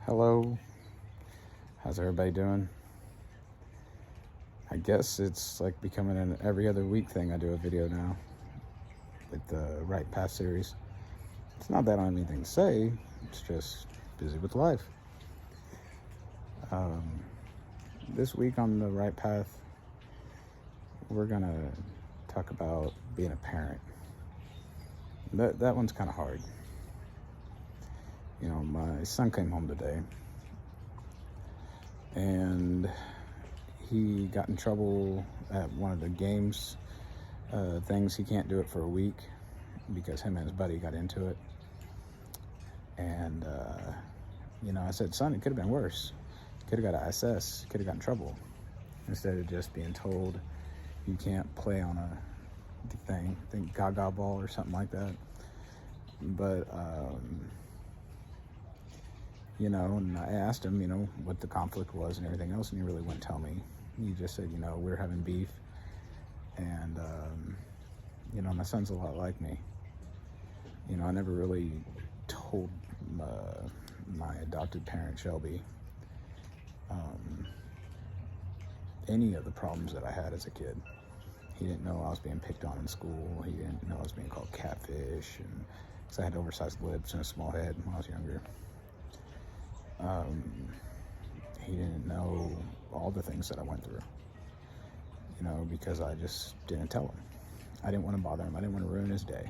Hello, how's everybody doing? I guess it's like becoming an every other week thing. I do a video now with the Right Path series. It's not that I don't have anything to say, it's just busy with life. Um, this week on the Right Path, we're gonna talk about being a parent. That one's kind of hard. You know, my son came home today, and he got in trouble at one of the games things. He can't do it for a week because him and his buddy got into it. And, I said, son, it could have been worse. Could have got an ISS, could have got in trouble. Instead of just being told you can't play on a thing, I think Gaga ball or something like that. But, and I asked him, what the conflict was and everything else, and he really wouldn't tell me. He just said, we're having beef. And, my son's a lot like me. I never really told my adopted parent, Shelby, any of the problems that I had as a kid. He didn't know I was being picked on in school. He didn't know I was being called catfish, and because I had oversized lips and a small head when I was younger. He didn't know all the things that I went through, because I just didn't tell him. I didn't want to bother him. I didn't want to ruin his day.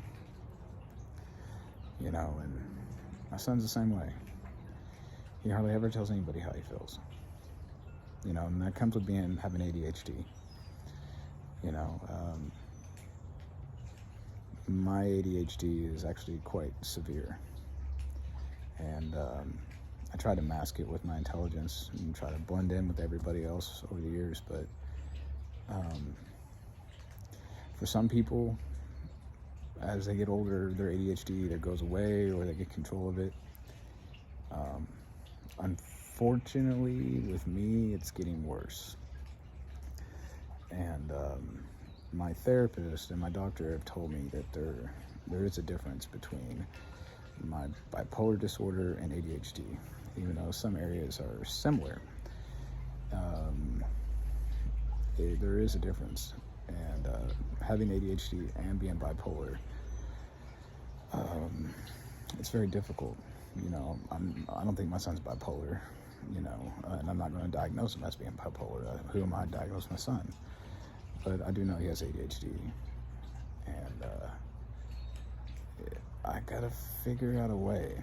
And my son's the same way. He hardly ever tells anybody how he feels. And that comes with having ADHD. My ADHD is actually quite severe. And I try to mask it with my intelligence and try to blend in with everybody else over the years. But for some people, as they get older, their ADHD either goes away or they get control of it. Unfortunately, with me, it's getting worse. And my therapist and my doctor have told me that there is a difference between my bipolar disorder and ADHD, even though some areas are similar. There is a difference. And having ADHD and being bipolar, it's very difficult. I don't think my son's bipolar, and I'm not going to diagnose him as being bipolar. Who am I to diagnose my son? But I do know he has ADHD, and I gotta figure out a way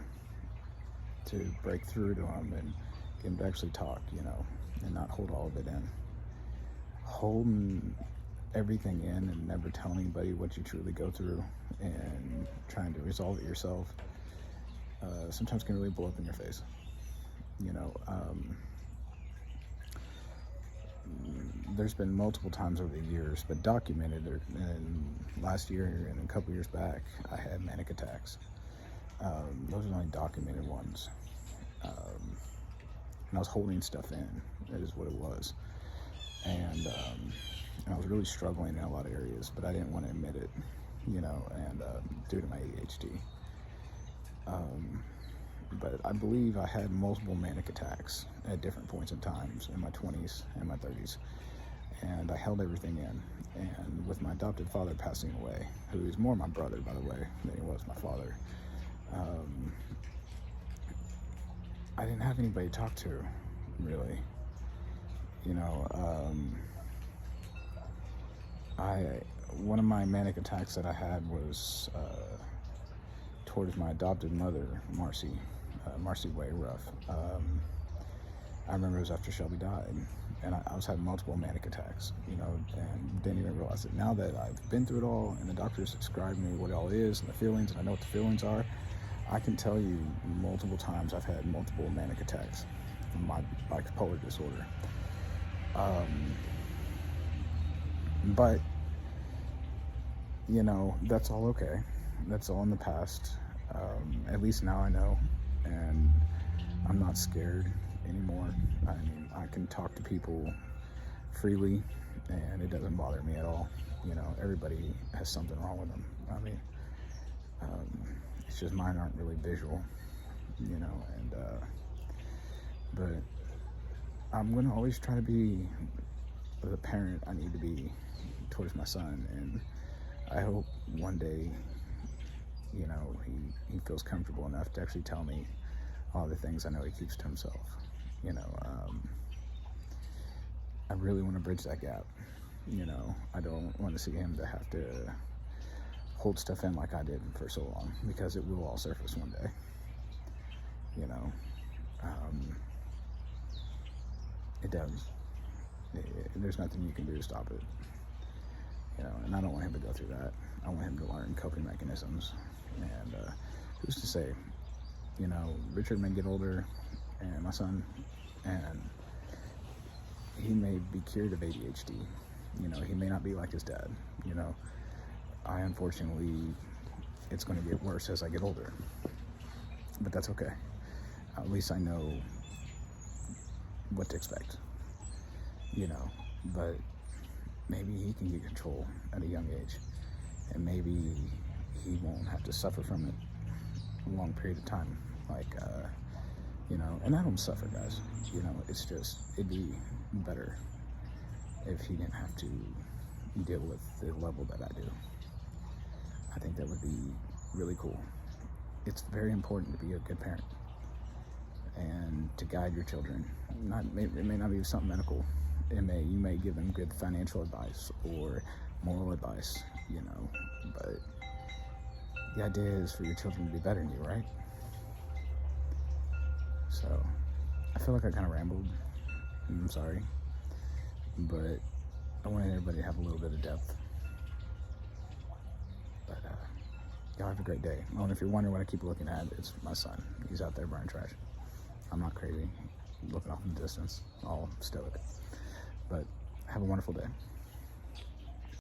to break through to him and get him to actually talk, and not hold all of it in. Holding everything in and never telling anybody what you truly go through and trying to resolve it yourself sometimes can really blow up in your face. There's been multiple times over the years, but documented, and last year and a couple years back, I had manic attacks. Those are the only documented ones. And I was holding stuff in, that is what it was. And I was really struggling in a lot of areas, but I didn't want to admit it, and due to my ADHD. But I believe I had multiple manic attacks at different points in times in my 20s and my 30s. And I held everything in. And with my adopted father passing away, who is more my brother, by the way, than he was my father, I didn't have anybody to talk to, really. One of my manic attacks that I had was towards my adopted mother, Marcy Wayruff. I remember it was after Shelby died, and I was having multiple manic attacks, and didn't even realize it. Now that I've been through it all, and the doctors described me what it all is, and the feelings, and I know what the feelings are, I can tell you multiple times I've had multiple manic attacks from my bipolar disorder. But, that's all okay. That's all in the past. At least now I know, and I'm not scared anymore. I mean, I can talk to people freely, and it doesn't bother me at all. Everybody has something wrong with them. I mean, it's just mine aren't really visual, and but I'm gonna always try to be the parent I need to be towards my son, and I hope one day, he feels comfortable enough to actually tell me all the things I know he keeps to himself. I really want to bridge that gap. I don't want to see him to have to hold stuff in like I did for so long, because it will all surface one day. It does. There's nothing you can do to stop it. And I don't want him to go through that. I want him to learn coping mechanisms. And who's to say? Richard may get older, and my son, and he may be cured of ADHD. He may not be like his dad. I unfortunately, it's going to get worse as I get older. But that's okay. At least I know what to expect. But maybe he can get control at a young age, and maybe he won't have to suffer from it a long period of time. And I don't suffer, guys. It's just, it'd be better if he didn't have to deal with the level that I do. I think that would be really cool. It's very important to be a good parent and to guide your children. It may not be something medical. You may give them good financial advice or moral advice, but the idea is for your children to be better than you, right? So I feel like I kind of rambled. I'm sorry, but I wanted everybody to have a little bit of depth. But y'all have a great day. And if you're wondering what I keep looking at, it's my son. He's out there burning trash. I'm not crazy. I'm looking off in the distance, all stoic. But have a wonderful day.